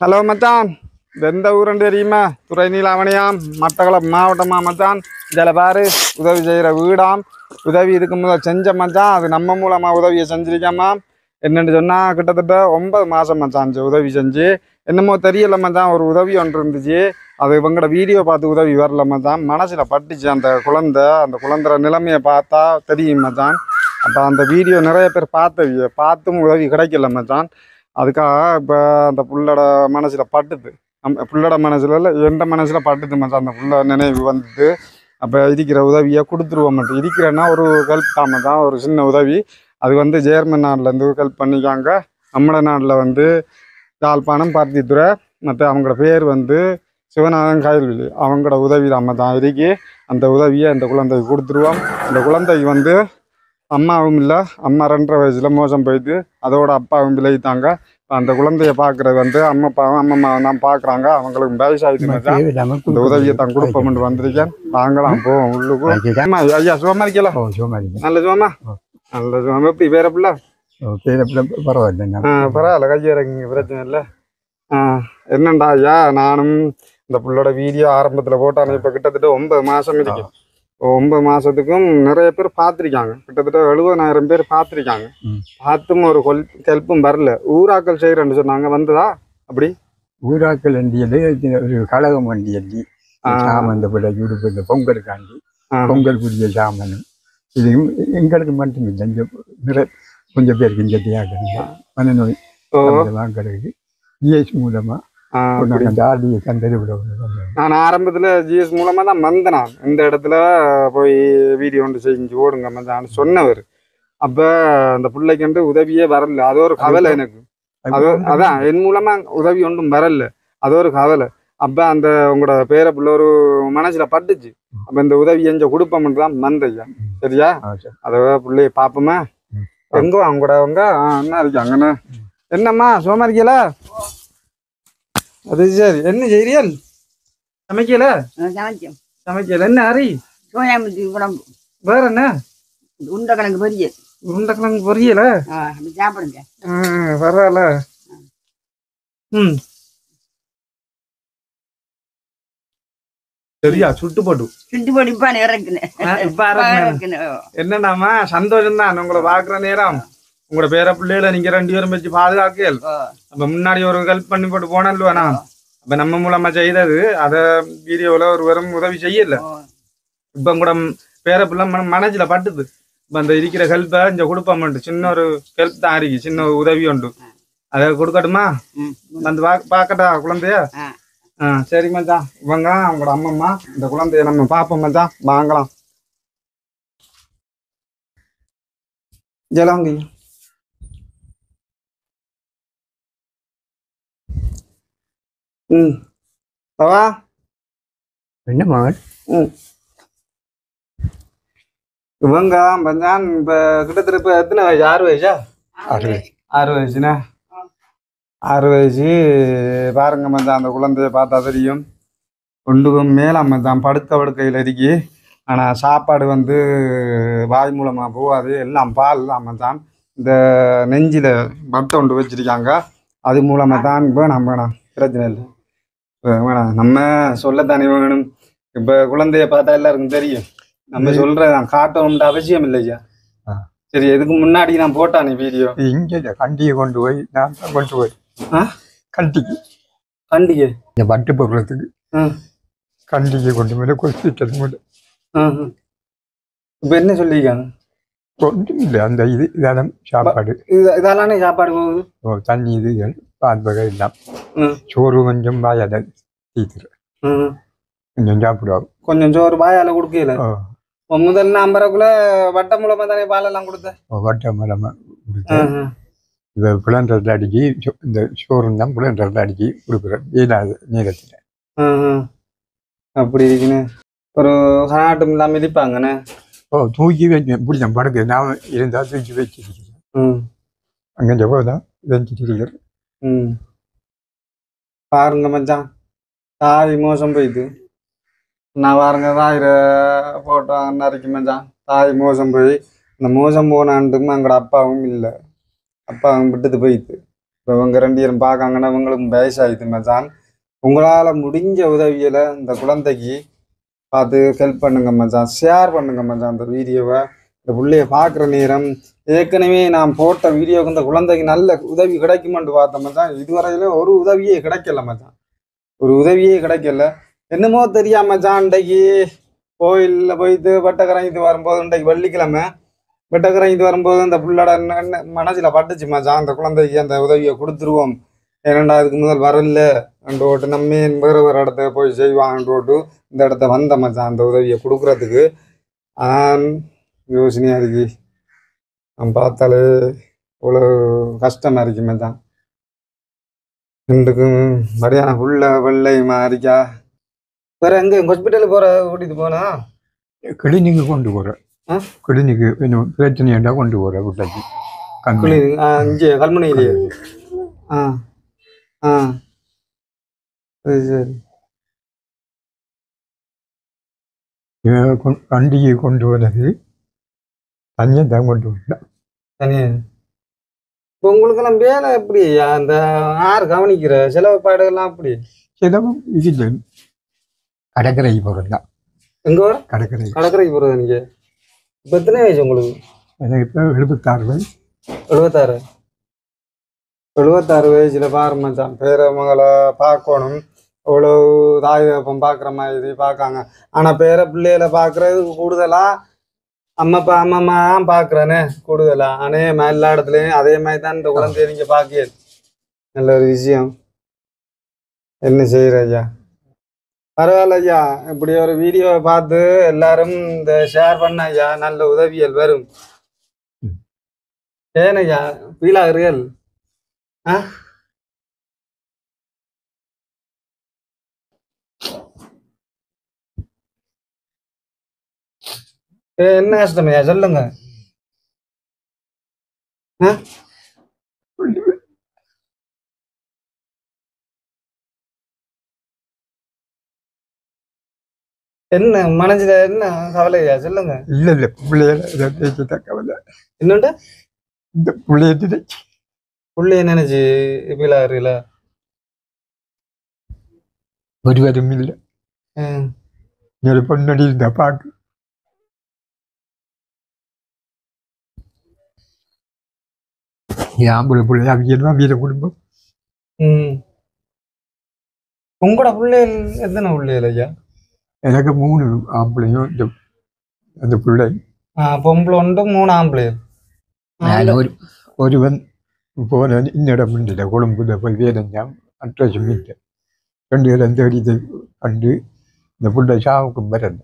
Hello மச்சான், எந்த ஊருன்னு தெரியுமா? துறை நீலாவணியாம், மட்டக்களப்பு மாவட்டமா மச்சான். இதில் பாரு, உதவி செய்கிற வீடாம். உதவி இதுக்கு முதல் செஞ்ச மச்சான், அது நம்ம மூலமாக உதவியை செஞ்சிருக்காமா. என்னென்னு சொன்னால் கிட்டத்தட்ட 9 மாதம் மச்சான் உதவி செஞ்சு. என்னமோ தெரியல மச்சான், ஒரு உதவி ஒன்று இருந்துச்சு. அது இவங்களோட வீடியோ பார்த்து உதவி வரல மச்சான், மனசில் பட்டுச்சு. அந்த குழந்தை நிலைமையை பார்த்தா தெரியும் மச்சான். அப்போ அந்த வீடியோ நிறைய பேர் பார்த்தும் உதவி கிடைக்கல மச்சான். அதுக்காக இப்போ அந்த புள்ளோட மனசில் பட்டுது. புள்ளோட மனசில் இல்லை, எந்த மனசில் பட்டுது மச்சான். அந்த புள்ள நினைவு வந்துட்டு அப்போ இருக்கிற உதவியை கொடுத்துருவோம் மட்டும். இருக்கிறன்னா ஒரு ஹெல்ப் தான் மச்சான், ஒரு சின்ன உதவி. அது ஜெர்மன் நாட்டிலேருந்து ஹெல்ப் பண்ணிக்காங்க. நம்மள நாட்டில் யாழ்ப்பாணம் பருத்தித்துறை. மற்ற அவங்களோட பேர் சிவநாதன் கயல்வெளி. அவங்களோட உதவி நம்ம தான் இருக்கி. அந்த உதவியை அந்த குழந்தைக்கு கொடுத்துருவோம். அந்த குழந்தைக்கு அம்மாவும் இல்லை, அம்மா 2.5 வயசில் மோசம் போயிட்டு அதோட அப்பாவும் விளைவித்தாங்க. அந்த குழந்தைய பார்க்குறது அம்மா தான் பார்க்குறாங்க. அவங்களுக்கு வயசாகிட்டு இந்த உதவியை தான் கொடுப்போம்னு வந்திருக்கேன். வாங்கலாம் போவோம் உள்ளுக்கு. ஐயா சுகமா இருக்கலாம்? நல்ல சுகமா? நல்ல சுகம். எப்படி வேற பிள்ளை? பரவாயில்ல, கையிறங்க, பிரச்சனை இல்லை. என்னண்டா ஐயா, நானும் இந்த பிள்ளோட வீடியோ ஆரம்பத்தில் போட்டானே. இப்போ கிட்டத்தட்ட 9 மாதம் இருக்கு. 9 மாதத்துக்கும் நிறைய பேர் பார்த்துருக்காங்க. கிட்டத்தட்ட 70,000 பேர் பார்த்துருக்காங்க. பார்த்தும் ஒரு ஹெல்ப்பும் வரல. ஊராக்கள் செய்கிறேன்னு சொன்னாங்க, வந்ததா? அப்படி ஊராக்கள் வண்டியது ஒரு கழகம் வண்டி அள்ளி சாமந்த பிள்ளைக்கு உடுப்பு, இந்த பொங்கலுக்காண்டி பொங்கல் புதிய சாமனும் இதையும் எங்களுக்கு மட்டும் இல்லை, நிறைய கொஞ்சம் பேருக்கு இங்கே தியாகம் மனநோய் வாங்கிறதுக்கு ஜிஎஸ் மூலமாக நான் ஆரம்பத்தில் ஜிஎஸ் மூலமாக தான் வந்தேன். இந்த இடத்துல போய் வீடியோ ஒன்று செஞ்சு ஓடுங்க மச்சான் சொன்னவர். அப்போ அந்த பிள்ளைக்கு உதவியே வரல. அது ஒரு கவலை எனக்கு. அதான் என் மூலமாக உதவி ஒன்றும் வரல. அது ஒரு கவலை. அப்போ உங்களோட பேரை பிள்ளை ஒரு மனசில் பட்டுச்சு. அப்போ இந்த உதவி எஞ்ச கொடுப்போம்னு தான் வந்தையா. சரியா? அதை பிள்ளைய பார்ப்போமா? எங்கோ அவங்களோட என்ன இருக்காங்கண்ணா? என்னம்மா சுகமா இருக்கீங்களா? அது சரி. என்ன செய்யறியல்? சமைக்கல? சமைக்கல. என்ன அரி? வேற என்ன? உருண்டைக்கிழங்கு பொரியல். உருண்டைக்கிழங்கு பொரியல? சாப்பிடுங்க. பரவாயில்ல. சரியா? சுட்டு போட்டு என்னண்டாமா சந்தோஷம் தான் உங்களை பாக்குற நேரம். உங்களோட பேர பிள்ளைகளை நீங்க 2 பேரும் வச்சு பாதுகாக்கல். அப்ப முன்னாடி ஒரு ஹெல்ப் பண்ணி போட்டு போனல்லுவானா? அப்ப நம்ம மூலமா செய்தது அத வீடியோல ஒரு வெறும் உதவி செய்யல. இப்ப கூட பேர பிள்ளை மனசுல பட்டுது. இப்ப அந்த இருக்கிற ஹெல்ப்பை இங்க கொடுப்போம்ட்டு. சின்ன ஒரு ஹெல்ப் தான் இருக்கு, சின்ன உதவி உண்டு. அதை கொடுக்கட்டுமா? பாக்கட்டா குழந்தைய? சரி மச்சான். அவங்களோட அம்மம்மா. இந்த குழந்தைய நம்ம பாப்போம் மச்சான், வாங்கலாம். ஜலாங்க. பாவா என்ன மகன்? இவங்க மச்சான் இப்ப கிட்டத்தட்ட இப்ப எத்தனை வயசு? 6 வயசா? 6 வயசுண்ணா. 6 வயசு. பாருங்க மச்சான், அந்த குழந்தைய பார்த்தா தெரியும். ஒன்றுக்கும் மேல மச்சான் படுக்கையில் இருக்கி. ஆனா சாப்பாடு வாய் மூலமா போகாது, எல்லாம் பால் தான் மச்சான். இந்த நெஞ்சில பட்டை ஒன்று வச்சிருக்காங்க. அது மூலமா தான் வேணாம் பிரச்சனை இல்லை. வேணாம், நம்ம சொல்லத்தானே வேணும். இப்ப குழந்தைய பார்த்தா எல்லாருக்கும் தெரியும். நம்ம சொல்றதான் காட்டணும்னு அவசியம் இல்லையா? சரி, இதுக்கு முன்னாடி நான் போட்டானே வீடியோ. இங்கே கண்டியை கொண்டு போய் நான் கொண்டு போய் கண்டிகை இந்த பட்டு பொருளத்துக்கு கண்டிகை கொண்டு போய் ஹாஸ்பிட்டல் கூட. இப்ப என்ன சொல்லியிருக்காங்க? ஒன்றும் இல்லை, அந்த இதெல்லாம் சாப்பாடு, இதெல்லாமே சாப்பாடு போகுது. தண்ணி இது பால் வகை எல்லாம். சோறு கொஞ்சம் வாயால தீத்துரு கொஞ்சம் சாப்பிடுவாங்க. கொஞ்சம் சோறு வாயால கொடுக்கல. முதல்ல 50 ரூபாய்க்குள்ள வட்ட மூலமா தானே பாலெல்லாம் கொடுத்தேன். வட்ட மூலமா கொடுத்தேன். இந்த புலன்றதை அடிக்கி இந்த சோறு தான் புலன்றதை அடிக்கி கொடுக்குறேன் ஏழாவது நேரத்தில். அப்படி இருக்குன்னு ஒரு கனாட்டம் இல்லாமல் மிதிப்பாங்கண்ணே. தூக்கி வச்சு பிடிச்சேன் படுக்க. நான் இருந்தால் தூக்கி வச்சிருக்கிறேன். அங்கே ஜவ்வதான் வச்சிருக்கிறேன். பாருங்க மச்சான், தாய் மோசம் போயிட்டு. நான் பாருங்க தாயிர போட்டோ நரைக்கு மச்சான். தாய் மோசம் போய் இந்த மோசம் போனான்ட்டுக்கும் எங்களோட அப்பாவும் இல்லை. அப்பாவும் விட்டுட்டு போயிட்டு. இப்போ இவங்க 2 பேரும் பார்க்காங்கன்னா இவங்களுக்கும் வயசாகிட்டு மச்சான். உங்களால் முடிஞ்ச உதவியில் இந்த குழந்தைக்கு பார்த்து ஹெல்ப் பண்ணுங்க மச்சான், ஷேர் பண்ணுங்க மச்சான் அந்த வீடியோவை. இந்த பிள்ளைய பார்க்குற நேரம் ஏற்கனவே நான் போட்ட வீடியோவுக்கு இந்த குழந்தைக்கு நல்ல உதவி கிடைக்குமென்று பார்த்தேன் மச்சான். இதுவரையில ஒரு உதவியே கிடைக்கல மச்சான், ஒரு உதவியே கிடைக்கல. என்னமோ தெரியாம மச்சான், இன்றைக்கு கோயிலில் போயிட்டு வெட்டக்கரைஞ்சிட்டு வரும்போது, இன்றைக்கு வெள்ளிக்கிழமை வெட்டக்கரைஞ்சிட்டு வரும்போது இந்த பிள்ளோட மனசில் பட்டுச்சு மச்சான், அந்த குழந்தைக்கு அந்த உதவியை கொடுத்துருவோம். ஏனண்டா அதுக்கு முதல் வரல ரெண்டு ஓட்டு நம்ம வேறு வேறு இடத்த போய் செய்வாங்கன்ற ஓட்டு இந்த இடத்த வந்த மச்சான் அந்த உதவியை கொடுக்குறதுக்கு. யோசனையாக இருக்கு, நான் பார்த்தாலே இவ்வளோ கஷ்டமாக இருக்கு மச்சான். ரெண்டுக்கும் மரியாதை உள்ள வெள்ளை மாறிக்கா. வேற எங்கே ஹாஸ்பிட்டலுக்கு போகிற கூட்டிகிட்டு போனா? கிளினிக்கு கொண்டு போகிறேன். கிளினிக்கு இன்னும் பிரச்சனையாண்டா கொண்டு போகிறேன் வீட்டுக்கு. இங்கே கல்முனையிலேயே? ஆ ஆ சரி சரி. வண்டியை கொண்டு போனது தனியாக தான் கொண்டு வந்தேன். தனியா? இப்போ உங்களுக்கெல்லாம் வேலை எப்படி? அந்த யார் கவனிக்கிற செலவுப்பாடுகள்லாம் அப்படி? செலவும் இது கடற்கரை போகிறது தான். எங்கே வர? கடற்கரைக்கு போகிறது. நீங்கள் இப்போ எத்தனை வயசு உங்களுக்கு? எனக்கு இப்போ 76 வயசு. 76 வயசுல பாரு மச்சான், பேர மகளை பார்க்கணும். அவ்வளோ தாய் தகப்பம் பார்க்குற மாதிரி பார்க்காங்க. ஆனால் பேர பிள்ளைகளை பார்க்குறது கூடுதலாக அம்மா பார்க்குறேனே கூடுதலாக. ஆனால் எல்லா இடத்துலையும் அதே மாதிரி தான் இந்த குழந்தைய நீங்கள் பார்க்க நல்ல ஒரு விஷயம். என்ன செய்கிற ஐயா? பரவாயில்ல ஐயா, இப்படி ஒரு வீடியோவை பார்த்து எல்லாரும் இந்த ஷேர் பண்ண ஐயா, நல்ல உதவியல் வரும். ஏனையா ஃபீலாகிறீர்கள்? ஆ என்ன கஷ்டமையா சொல்லுங்க. என்ன மனசுல என்ன கவலையா சொல்லுங்க. இல்ல பிள்ளைய கவலை. என்னண்டு இந்த பிள்ளைய நினைச்சு ஃபீலாகிறீங்களா? ஒருவரும் இல்லை. ஒரு பொண்ணடி இருந்தா பாக்கு. ஆம்பளை பிள்ளை அவங்க வீர குடும்பம். உங்களோட பிள்ளைகள் எத்தனை பிள்ளைகள் ஐயா? எனக்கு 3 ஆம்பளையும் அந்த பிள்ளை. பொம்பளை உண்டு, 3 ஆம்பளைகள். ஒருவன் போன இன்னிடம் இல்லை, கொழும்புல போய் வேதஞ்சாம் அட்ரஸும் இல்லை. 2 பேரும் தேடி கண்டு இந்த பிள்ளை சாவுக்கும் வரல.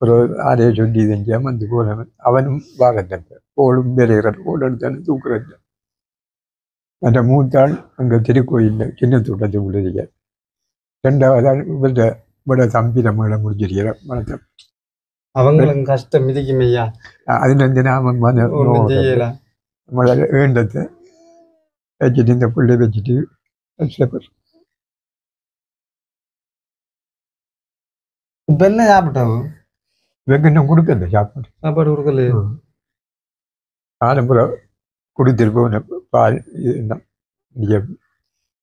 ஒரு ஆரைய சொல்லி செஞ்சாம வந்து போனவன் அவனும் வாரத்தன் கோளும் விரைகிறான், கோல் எடுத்தானு தூக்குறது. அந்த 3ஆள் அங்கே திருக்கோயிலில் சின்ன தூட்டத்தை உள்ளதுங்க. 2வது ஆள் விட தம்பி நம்மளை முடிஞ்சிருக்கிற மனத்தை. அவங்களும் கஷ்டம் மிதிக்கும் ஐயா. அதுலேருந்து நாம நம்மளால வேண்டத்தை வச்சுட்டு இந்த பிள்ளை வச்சுட்டு இப்ப என்ன சாப்பிட்டாங்க? வெங்கண்ணம் கொடுக்கல சாப்பாடு கொடுக்கல. காலம்புறம் கொடுத்துட்டு போன பால்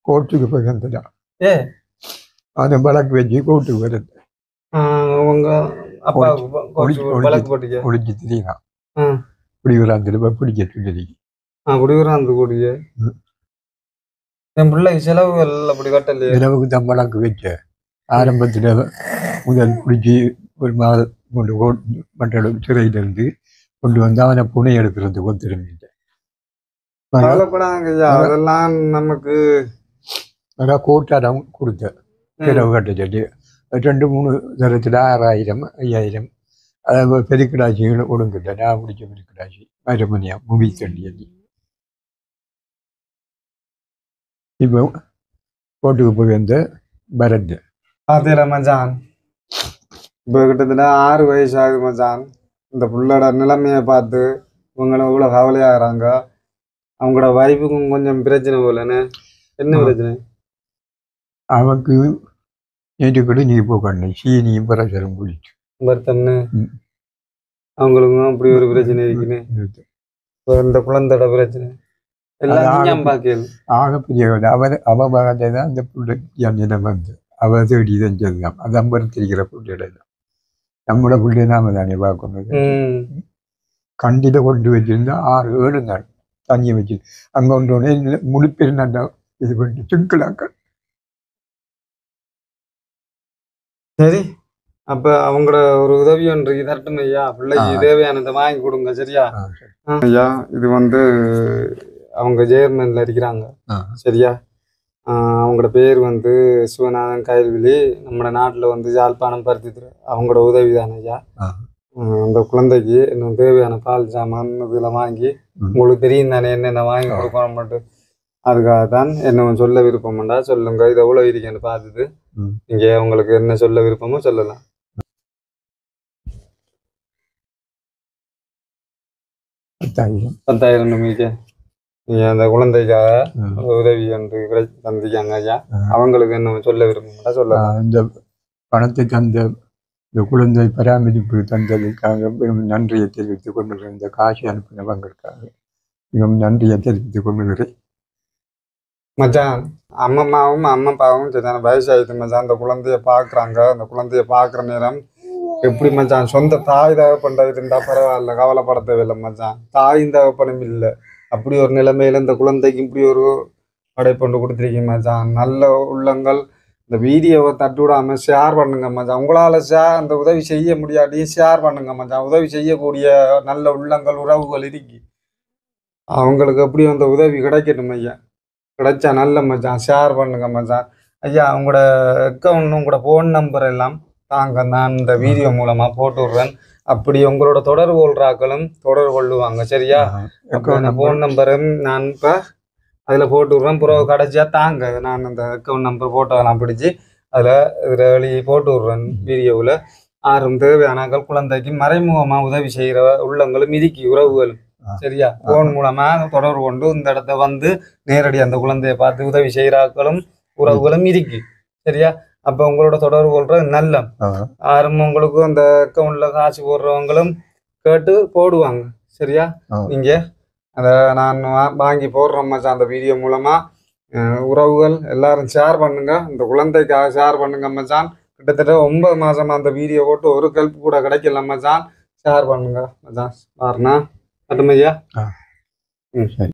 கோர்ட்டுக்கு போய் வந்ததா. அதை வழக்கு வச்சு கோர்ட்டுக்கு வருது. ஒழிஞ்சு தெரியுமா குடிவராந்தில் பிடிக்க சொல்லி குடிவராந்து கூடிய என் பிள்ளைக்கு செலவுகள் அப்படி கட்டலையே. செலவுக்கு தான் வழக்கு வச்ச. ஆரம்பத்தில் முதல் பிடிச்சி ஒரு மாதம் கொண்டு மற்ற சிறையிலிருந்து கொண்டு வந்து அவனை புனை எடுக்கிறது ஒத்துருந்த. அதெல்லாம் நமக்கு அதான் கோட்டாரம் கொடுத்த செலவு கட்ட சொல்லி 2-3 தரத்தில் 6000 5000 அதாவது பெருக்கிடாட்சிகள் ஒடுங்கிட்ட. நான் பிடிச்ச பெருக்கிடாட்சி மரமணியா முவி தண்டி அள்ளி இப்போ கோட்டுக்கு போய் வந்த பரத் பார்த்தீங்களா மச்சான்? இப்போ கிட்டத்தட்ட 6 வயசு ஆகுது மச்சான். இந்த புள்ளோட நிலைமையை பார்த்து இவங்களும் இவ்வளோ கவலையாகிறாங்க. அவங்களோட வைஃபுக்கும் கொஞ்சம் பிரச்சனை போலன்னு. என்ன பிரச்சனை? அவனுக்கு நேற்று கூட நீ போகணும், சீனியும் பரசரும் குளிச்சு வருத்தம்னு அவங்களுக்கும் அப்படி ஒரு பிரச்சனை இருக்குன்னு. இப்போ இந்த குழந்தையோட பிரச்சனை எல்லாம் நீங்க பாக்கல ஆகப்பெரிய அவ பாகத்தை தான் அந்த புள்ளை நிலம் வந்து அவ தேடி செஞ்சதுதான் அது அம்பரத்திருக்கிற புள்ளியிடம் நம்மளோட புள்ளை நாம தானே பார்க்கணும் கண்டில கொண்டு வச்சிருந்தா 6-7 நாள் தண்ணியை வச்சு அங்க ஒன்றோடனே முழுப்பெரு நட்டா இது பண்ணி சிக்கலாக்க. சரி அப்ப அவங்களோட ஒரு உதவி ஒன்று இதட்டும் ஐயா பிள்ளைக்கு தேவையானதை வாங்கி கொடுங்க சரியா ஐயா. இது வந்து அவங்க ஜெயர்மன்ல இருக்கிறாங்க சரியா. அவங்களோட பேர் வந்து சிவநாதன் கயல்விழி. நம்ம நாட்டில் வந்து யாழ்ப்பாணம் பருத்தி அவங்களோட உதவி தானே ஐயா. அந்த குழந்தைக்கு இன்னும் தேவையான பால் சாமான் இதெல்லாம் வாங்கி உங்களுக்கு தெரியும் தானே என்னென்ன வாங்கி கொடுக்கணும் மட்டும். அதுக்காக தான் என்ன சொல்ல விருப்பம்டா சொல்லுங்க. இதை எவ்வளோ இருக்கேன்னு பார்த்துட்டு நீங்க உங்களுக்கு என்ன சொல்ல விருப்பமோ சொல்லலாம். 10,000 நிமிக்க நீங்க அந்த குழந்தைக்காக உதவி என்று தந்திக்காங்க ஐயா. அவங்களுக்கு என்ன சொல்ல விருப்பம்டா சொல்லலாம். இந்த பணத்துக்கு இந்த குழந்தை பராமரிப்பு தந்ததுக்காக நன்றியை தெரிவித்துக் கொள்கிறேன். இந்த காசு அனுப்பினவங்களுக்காக மிகவும் நன்றியை தெரிவித்துக் கொள்கிறேன். மச்சான் அம்மாவும் அம்மாப்பாவும் சரியான வயசாயிடுச்சு மச்சான். அந்த குழந்தைய பாக்குறாங்க. அந்த குழந்தைய பாக்குற நேரம் எப்படி மச்சான் சொந்த தாய் தகப்பன் இருந்தா பரவாயில்ல, கவலைப்பட தேவையில்லை மச்சான். தாயும் தகப்பனும் இல்லை. அப்படி ஒரு நிலைமையில இந்த குழந்தைக்கு இப்படி ஒரு படைப்பொண்டு கொடுத்துருக்கீங்க மச்சான். நல்ல உள்ளங்கள் இந்த வீடியோவை தட்டு விடாம ஷேர் பண்ணுங்க மச்சான். உங்களால அந்த உதவி செய்ய முடியாட்டியும் ஷேர் பண்ணுங்க மச்சான். உதவி செய்யக்கூடிய நல்ல உள்ளங்கள் உறவுகள் இருக்கு. அவங்களுக்கு எப்படி அந்த உதவி கிடைக்கட்டும் ஐயா. கிடைச்சா நல்ல மச்சான். ஷேர் பண்ணுங்க மச்சான். ஐயா உங்களோட அக்கௌண்ட் உங்களோட ஃபோன் நம்பர் எல்லாம் தாங்க, நான் இந்த வீடியோ மூலமா போட்டு விடுறேன். அப்படி உங்களோட தொடர்பு கொள்றாக்களும் தொடர்பு கொள்ளுவாங்க சரியா. ஃபோன் நம்பரும் நான் இப்போ அதில் போட்டு விட்றேன். புறவு கடைசியா தாங்க நான் அந்த அக்கௌண்ட் நம்பர் போட்டோலாம் பிடிச்சி இதில் வெளியே போட்டு விட்றேன் வீடியோவில். ஆறும் தேவையானாக்கள் குழந்தைக்கு மறைமுகமாக உதவி செய்கிற உள்ளங்களும் இதுக்கு உறவுகளும் சரியா. ஃபோன் மூலமா தொடர்பு கொண்டு இந்த இடத்த வந்து நேரடி அந்த குழந்தைய பார்த்து உதவி செய்கிறாக்களும் உறவுகளும் இருக்கு சரியா. அப்ப உங்களோட தொடர்பு கொள்றது நல்ல ஆரம்பம். உங்களுக்கு அந்த அக்கௌண்ட்ல காசு போடுறவங்களும் கேட்டு போடுவாங்க சரியா. நீங்க அதை நான் வாங்கி போடுறோம் மச்சான் அந்த வீடியோ மூலமா. உறவுகள் எல்லாரும் ஷேர் பண்ணுங்க. இந்த குழந்தைக்காக ஷேர் பண்ணுங்க மச்சான். கிட்டத்தட்ட 9 மாசமா அந்த வீடியோ போட்டு ஒரு கல்ப் கூட கிடைக்கல மச்சான். ஷேர் பண்ணுங்க மச்சான். பாருண்ணா கட்டுமையா. சரி.